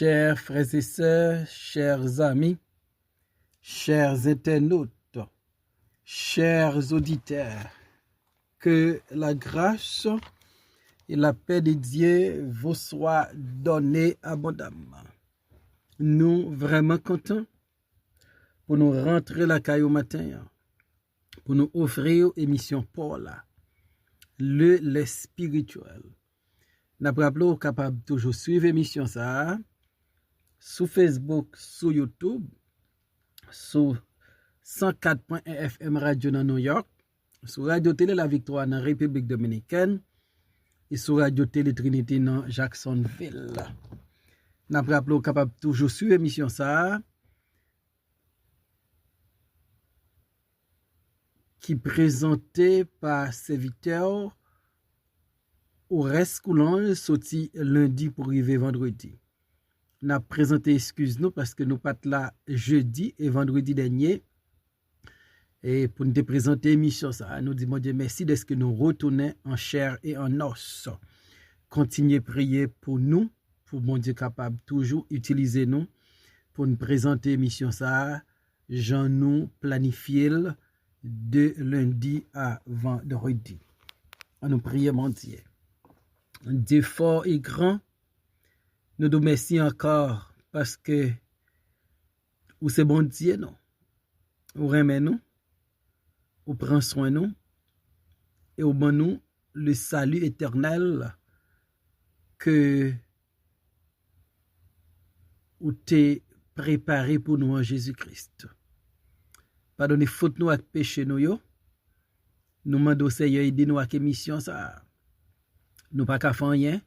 Chers frères et sœurs, chers amis, chers internautes, chers auditeurs, que la grâce et la paix de Dieu vous soient données abondamment. Nous vraiment contents pour nous rentrer la caille au matin, pour nous offrir émission Paul, le spirituel. Nous rappelons capable toujours suivre émission ça sur Facebook, sur YouTube, sur 104.1 FM Radio dans New York, sur Radio Télé La Victoire dans République Dominicaine et sur Radio Télé Trinité dans Jacksonville. Nous rappelons capable toujours suivre émission ça qui présenté par serviteur au reste coulant sorti lundi pour arriver vendredi. Nous avons présenté excuse-nous parce que nous pas là jeudi et vendredi dernier. Et pour nous présenter l'émission, ça, nous disons Dieu merci de ce que nous retournons en chair et en os. Continuez à prier pour nous, pour mon Dieu capable toujours utiliser nous pour nous présenter l'émission, ça, j'en nous planifié de lundi à vendredi. On nous prie, mon Dieu. Dieu fort et grand, nous nous remercions encore parce que vous c'est bon Dieu, non? Vous aimez nous, vous prenez soin de nous et vous donne nous le salut éternel que vous t'es préparé pour nous en Jésus-Christ. Pardonnez faute nous avec péché nous yo. Nous demandons au Seigneur aider nous avec émission ça. Nous pas qu'à faire rien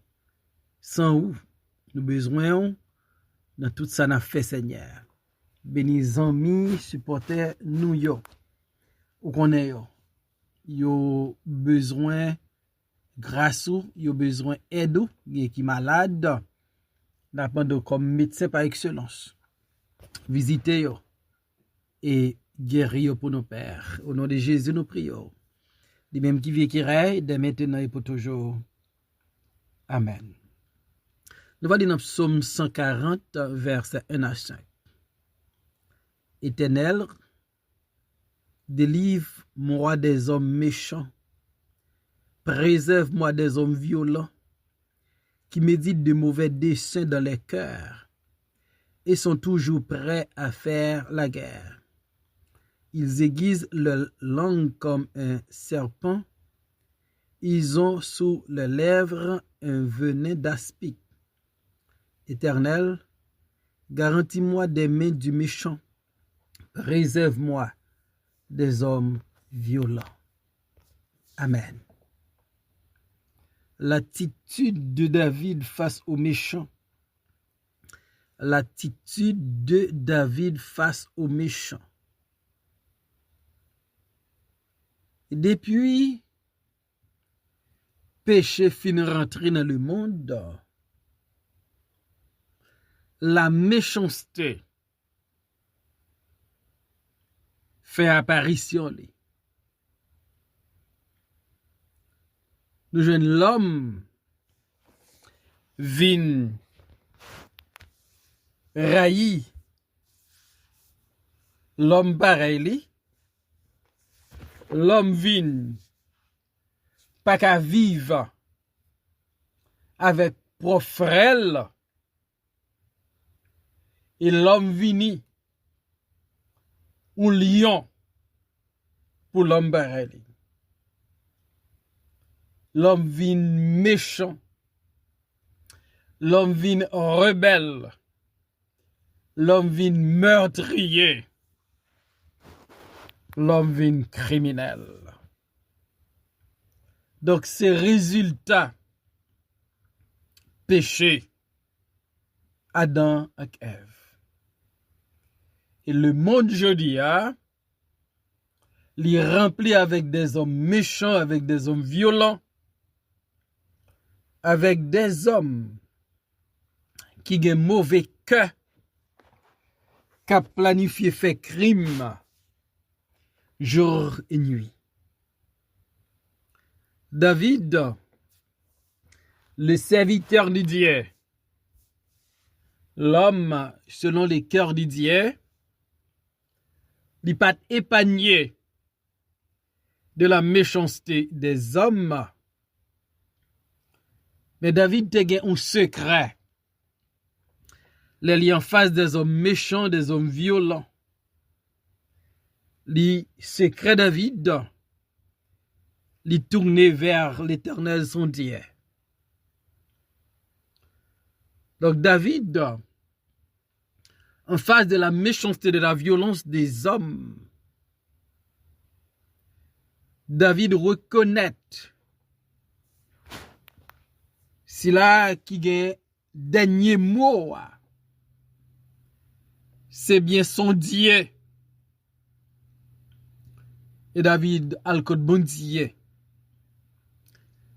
sans vous. Nous besoin dans tout ça n'a fait Seigneur. Bénis amis, supporters nous yo. Ou connaît yo. Yo besoin grâce ou yo besoin aide ou qui malade. N'appendons comme médecin par excellence. Visitez yo et guérir pour nos pères. Au nom de Jésus nous prions. Lui même qui vit qui règne dès maintenant et pour toujours. Amen. Nous allons dans Psaume 140, versets 1 à 5. Éternel, délivre-moi des hommes méchants, préserve-moi des hommes violents, qui méditent de mauvais desseins dans les cœurs et sont toujours prêts à faire la guerre. Ils aiguisent leur langue comme un serpent, ils ont sous leurs lèvres un venin d'aspic. Éternel, garantis-moi des mains du méchant, préserve-moi des hommes violents. Amen. L'attitude de David face aux méchants. L'attitude de David face aux méchants. Depuis péché fin rentré dans le monde, la méchanceté fait apparition. Nous jeunes l'homme vin railli l'homme pareil l'homme vin pas qu'à vivre avec profrel et l'homme vini ou lion pour l'homme pareil. L'homme vin méchant, l'homme vin rebelle, l'homme vin meurtrier, l'homme vin criminel. Donc ces résultats péché Adam et Ève. Et le monde jeudi il est rempli avec des hommes méchants, avec des hommes violents, avec des hommes qui ont mauvais cœur, qui ont planifié fait crime jour et nuit. David, le serviteur de Dieu, L'homme, selon les cœurs de Dieu, n'est pas épargné de la méchanceté des hommes. Mais David te gen un secret. Les liens en face des hommes méchants, des hommes violents. Le secret David, li tourné vers l'Éternel son Dieu. Donc David, en face de la méchanceté, de la violence des hommes, David reconnaît c'est là qui gagne dernier mot. C'est bien son Dieu. Et David a le code bon Dieu.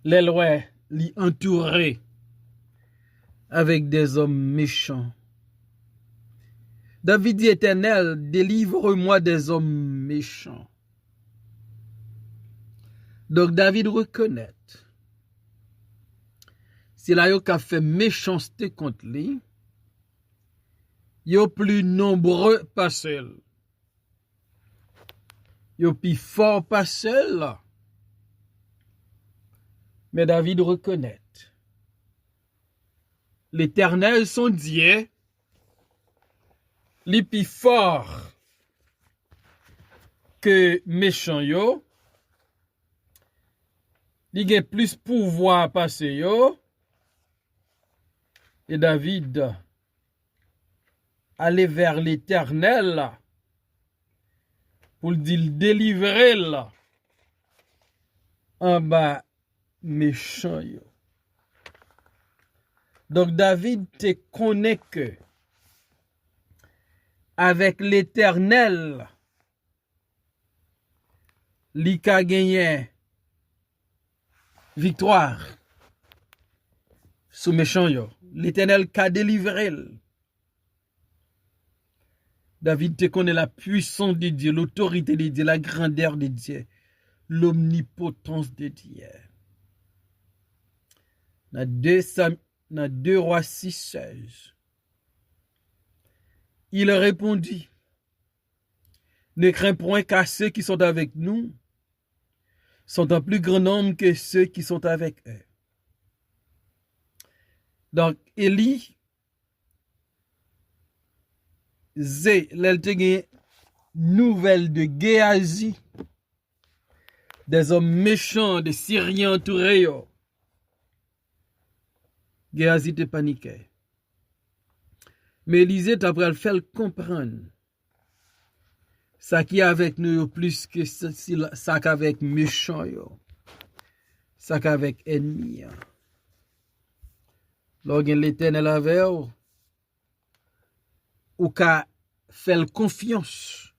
Les lois l'y entouré avec des hommes méchants. David dit Éternel, délivre-moi des hommes méchants. Donc David reconnaît. C'est là yo qu'a fait méchanceté contre lui. Yo plus nombreux pas seul. Yo plus fort pas seul. Mais David reconnaît. L'Éternel son Dieu, li plus fort que méchant yo. Li gen plus pouvoir passer yo. Et David allait vers l'Éternel pour le dire délivrer là en bas méchant yo. Donc David te connaît que avec l'Éternel li ka gagné victoire sous méchant yo. L'Éternel qu'a délivré. David te connaît la puissance de Dieu, l'autorité de Dieu, la grandeur de Dieu, l'omnipotence de Dieu. Dans 2 Rois 6:16, il répondit, ne crains point car ceux qui sont avec nous sont en plus grand nombre que ceux qui sont avec eux. Donc, Élie, l'elle nouvelle de Géasi, des hommes méchants, des Syriens entourés. Géasi te paniqué. Mais Élisée t'après le fait comprendre. Ça qui est avec nous plus que ça qu'avec méchants, ça qu'avec ennemis. Lorsque l'Éternel avait ou qu'a fait confiance.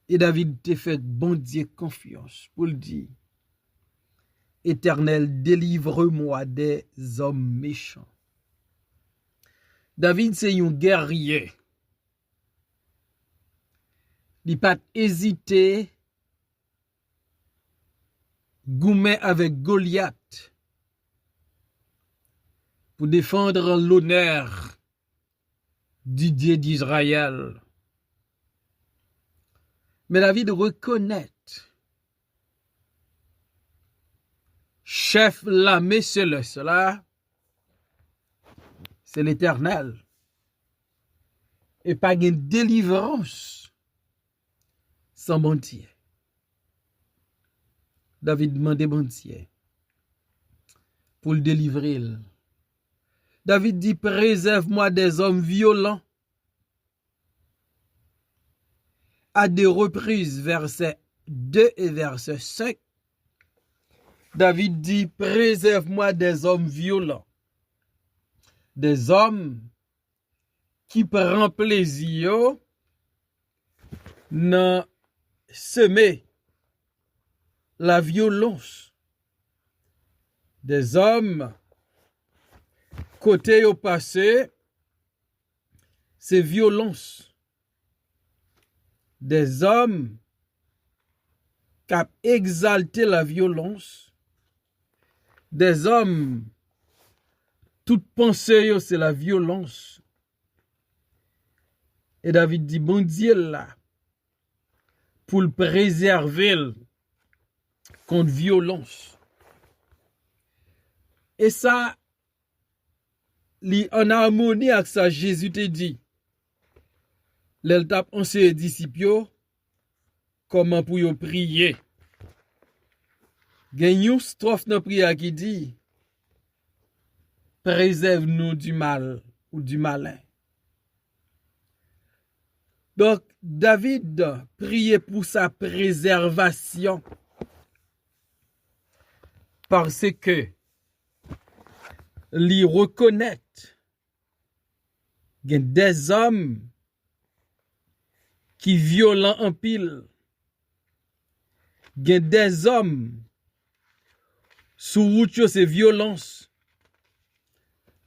Et David te fait bon Dieu confiance pour le dire. Éternel, délivre-moi des hommes méchants. David c'est un guerrier. Il n'a pas hésité goumer avec Goliath pour défendre l'honneur du Dieu d'Israël. Mais David reconnaît, chef l'armée cela, c'est l'Éternel. Et pas une délivrance sans bon Dieu. David demandait bon Dieu pour le délivrer. David dit, préserve-moi des hommes violents. À des reprises, verset 2 et verset 5, David dit, préserve-moi des hommes violents. Des hommes qui prennent plaisir dans semer la violence. Des hommes côté au passé, c'est violence. Des hommes qui ont exalté la violence. Des hommes toute pensée, c'est la violence. Et David dit, bon Dieu là, pour le préserver contre violence. Et ça, en harmonie avec ça, Jésus te dit, l'étape on se disciples, comment pour yon prier. Gen yon strophe dans prière qui dit, préserve-nous du mal ou du malin. Donc, David priait pour sa préservation parce que il reconnaît qu'il y a des hommes qui violent en pile. Il y a des hommes sous route c'est violence.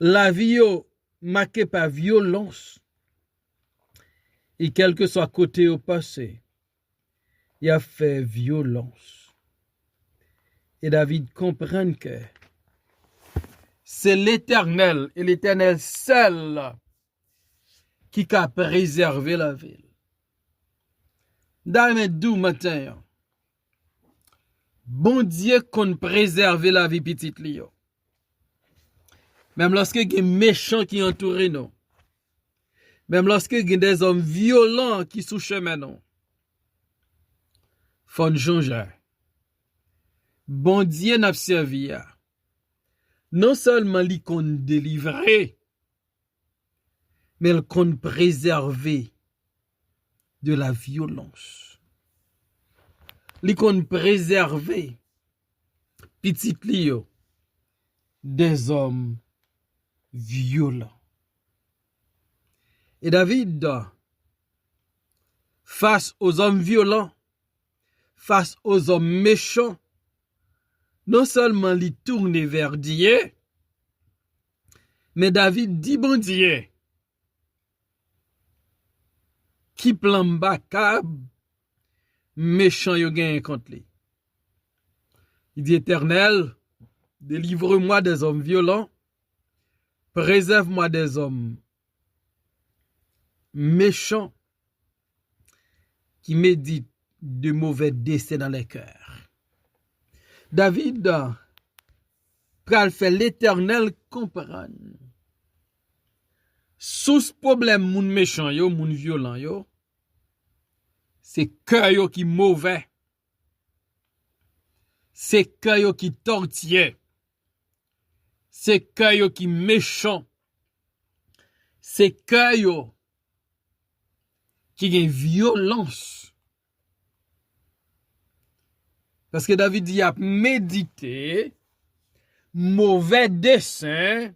La vie marquée par violence. Et quel que soit côté au passé, il a fait violence. Et David comprend que c'est l'Éternel et l'Éternel seul qui a préservé la ville. Dans d'où matin, bon Dieu qu'on préserve la vie petite Lio. Même lorsque il y a des méchants qui entourent nous. Même lorsque il y a des hommes violents qui sont chemin nous. Faut nous changer. Bon Dieu n'a servi. Non seulement il qu'on délivrer, mais il qu'on préserver de la violence. Il qu'on préserver petit Lio des hommes violents. Et David, face aux hommes violents, face aux hommes méchants, non seulement il tourne vers Dieu, mais David dit bon Dieu, qui plan bakab, méchant yo gen contre lui. Il dit Éternel, délivre-moi des hommes violents, préserve-moi des hommes méchants qui méditent de mauvais décès dans les cœurs. David pral fait l'Éternel comprendre. Sous ce problème moun méchant yo, moun violent yo, c'est cœur yo qui mauvais. C'est cœur yo qui tortillé. C'est cœur yo qui méchant. C'est cœur yo qui a une violence. Parce que David dit a médité mauvais dessein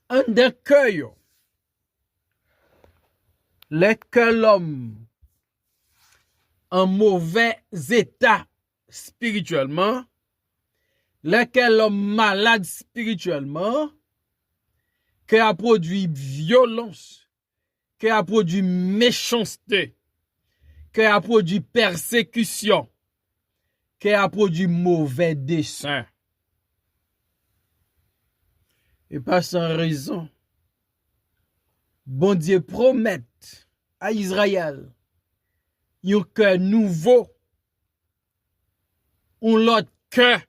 en de cœur. Les que l'homme en mauvais état spirituellement, lequel l'homme malade spirituellement, qui a produit violence, qui a produit méchanceté, qui a produit persécution, qui a produit mauvais dessein. Et pas sans raison, bon Dieu promet à Israël un cœur nouveau, un l'autre cœur.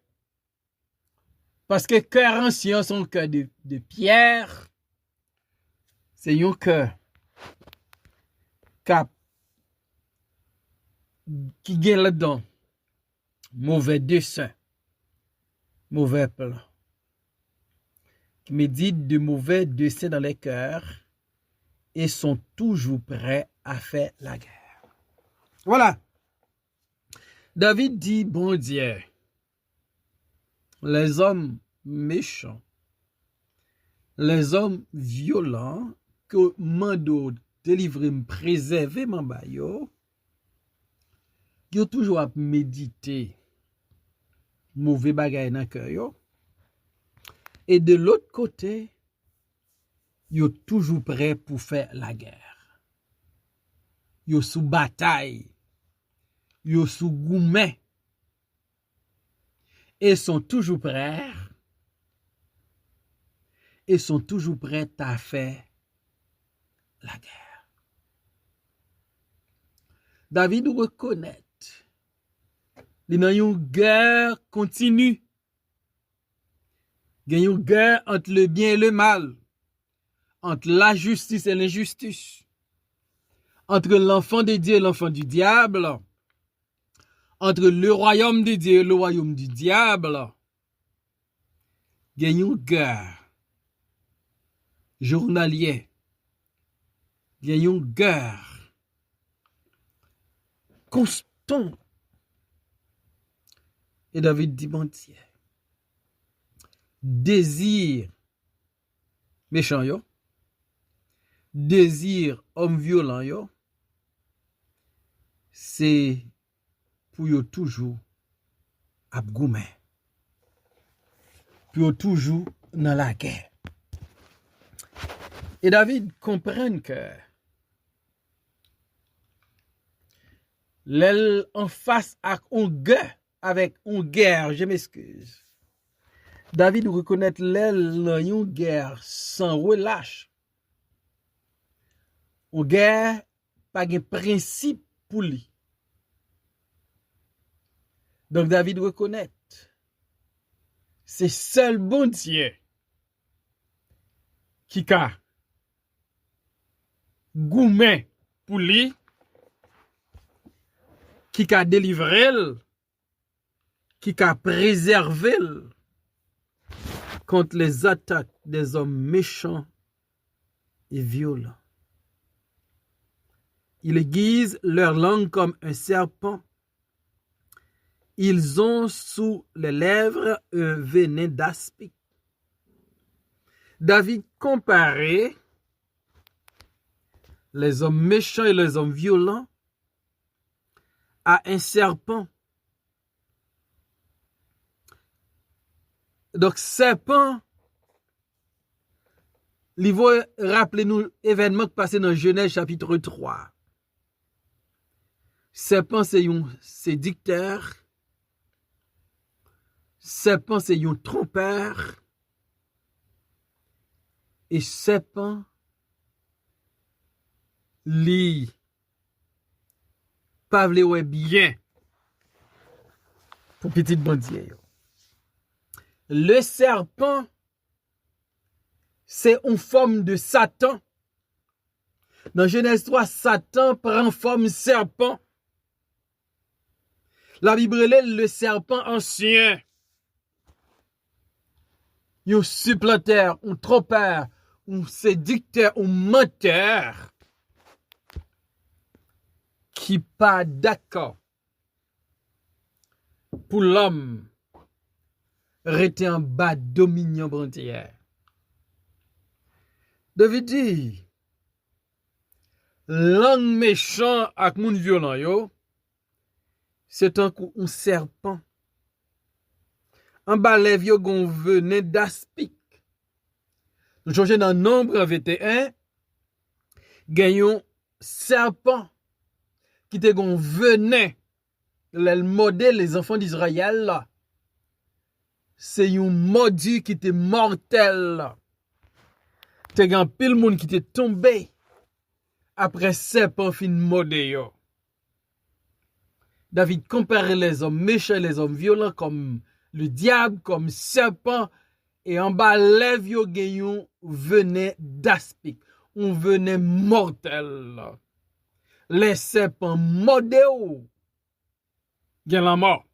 Parce que cœur ancien, son cœur de pierre, c'est un cœur qui gagne là-dedans mauvais dessein, mauvais plan, qui médite de mauvais dessein dans les cœurs et sont toujours prêts à faire la guerre. Voilà. David dit, bon Dieu, les hommes méchants, les hommes violents, que mando délivrer me préserver mon bayo, yo toujours à méditer mauvais bagay dans cœur yo. Et de l'autre côté, yo toujours prêt pour faire la guerre. Yo sous bataille, yo sous goumen, et sont toujours prêts et sont toujours prêts à faire la guerre. David reconnaît qu'il y a une guerre continue. Il y a une guerre entre le bien et le mal, entre la justice et l'injustice, entre l'enfant de Dieu et l'enfant du diable, entre le royaume de Dieu et le royaume du diable. Il y a une guerre journalière. Il y a une guerre constante. Et David dit, bon Dieu, désir méchant yo, désir homme violent yo, c'est pour yo toujours ap goumen, pour yo toujours dans la guerre. Et David comprend que l'elle en face avec une guerre, je m'excuse. David reconnaît l'elle dans une guerre sans relâche. Une guerre pas de principe pour lui. Donc David reconnaît c'est seul bon Dieu qui a gourmet pour lui, qui a délivré, qui a préservé contre les attaques des hommes méchants et violents. Ils aiguisent leur langue comme un serpent. Ils ont sous les lèvres un venin d'aspic. David comparait les hommes méchants et les hommes violents à un serpent. Donc, serpent, il va rappeler nous l'événement qui passé dans Genèse chapitre 3. Serpent, c'est un séducteur. Serpent, c'est un trompeur. Et serpent, li pas vle ouais bien pour petit bandit. Le serpent, c'est une forme de Satan. Dans Genèse 3, Satan prend forme serpent. La Bible est le serpent ancien. Un supplanteur, un trompeur, un séducteur, un menteur qui pas d'accord pour l'homme rester en bas dominion brantière. David dit, langue méchant ak moun violent yo, c'est un serpent. En bas lèv yo gon venin d'aspic. Nous changeons dans Nombre 21, gagnons serpent qui te gon venin le modèle les enfants d'Israël là. C'est un mordu qui était mortel. Te gan pile moun qui te tombé après serpent fin modé yo. David compare les hommes méchants et les hommes violents comme le diable, comme serpent, et en bas lèv yo genyon venin d'aspic, on venin mortel. Les serpents modé yo, gen la mort.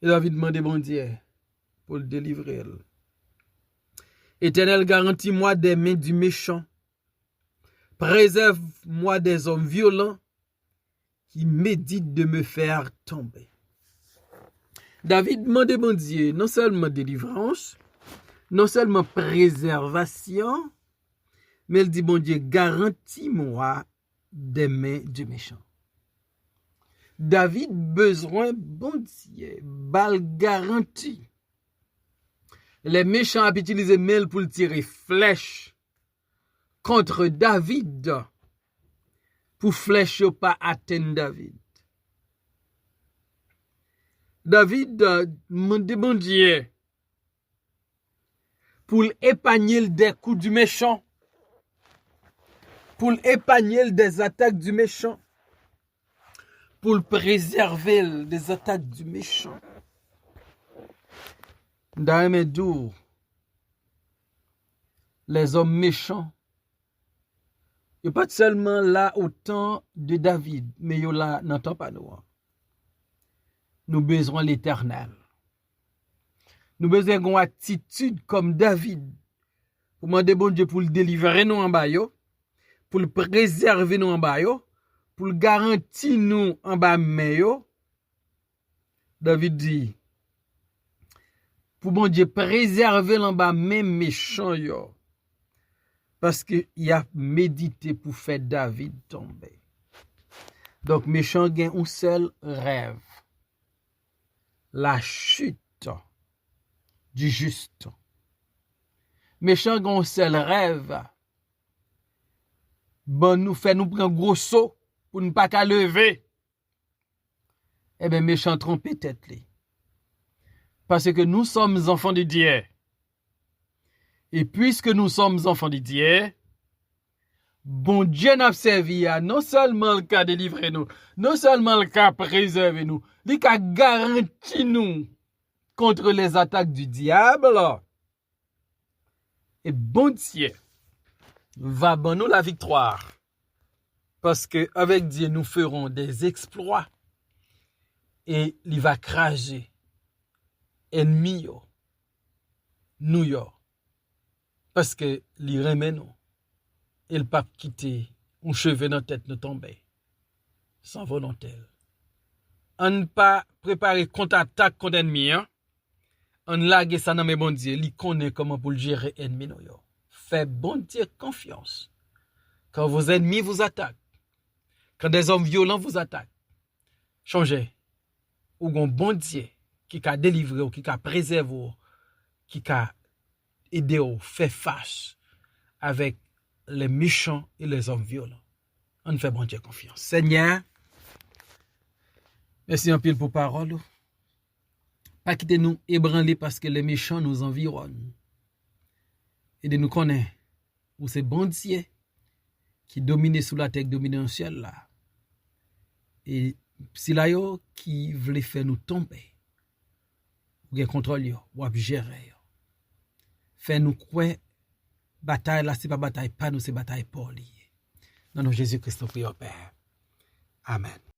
Et David demande bon Dieu pour le délivrer. Éternel, garantis-moi des mains du méchant. Préserve-moi des hommes violents qui méditent de me faire tomber. David demande bon Dieu non seulement délivrance, non seulement préservation, mais il dit bon Dieu, garantis-moi des mains du méchant. David besoin bon Dieu, bal garantie. Les méchants ont utilisé mail pour tirer flèche contre David, pour flèche pas atteindre David. David demande bon Dieu pour l'épargner des coups du méchant, pour l'épargner des attaques du méchant, pour le préserver des attaques du méchant. Dans mes doux, les hommes méchants, ils ne sont pas seulement là au temps de David, mais ils sont là dans le temps pas nous. Nous avons besoin de l'Éternel. Nous avons besoin d'une attitude comme David. Pour demander bon Dieu pour le délivrer nous en bas, pour le préserver nous en bas, pour le garantir nous en bas meilleur. David dit, pour bon Dieu préserver en bas même méchant yo. Parce qu'il a médité pour faire David tomber. Donc méchant gagne un seul rêve. La chute du juste. Méchant gagne un seul rêve. Bon nous fait nous prendre gros saut pour ne pas qu'à lever. Eh bien méchant trompe tête li. Parce que nous sommes enfants de Dieu. Et puisque nous sommes enfants de Dieu, bon Dieu n'a servi à non seulement le cas délivrer nous, non seulement le cas préserver nous, il a garanti nous contre les attaques du diable. Et bon Dieu va bon nous la victoire. Parce que avec Dieu, nous ferons des exploits. Et il va craser ennemis nous yo. Parce que li remet nous. Et le pape quitter un cheveu dans la tête nous tomber. Sans volonté. On ne pas préparer contre-attaque contre ennemi. On lague ça dans mes bon Dieu. Li connaît comment pour le gérer ennemi nous yo. Faites bon Dieu confiance. Quand vos ennemis vous attaquent. Quand des hommes violents vous attaquent. Changez. Ou un bon Dieu qui a délivré ou qui a préservé qui a aidé ou fait face avec les méchants et les hommes violents. On fait bon Dieu confiance. Seigneur, merci en pile pour parole. Pas quitter nous ébranler parce que les méchants nous environnent. Et de nous connaître où c'est bon Dieu qui domine sous la terre, domine dans le ciel là. Et si là yo qui voulait faire nous tomber, ou gen contrôle yo, ou gérer yo. Fait nous quoi bataille là c'est pas bataille pas nous c'est bataille pour lui. Non Jésus-Christ nous prie au Père. Amen.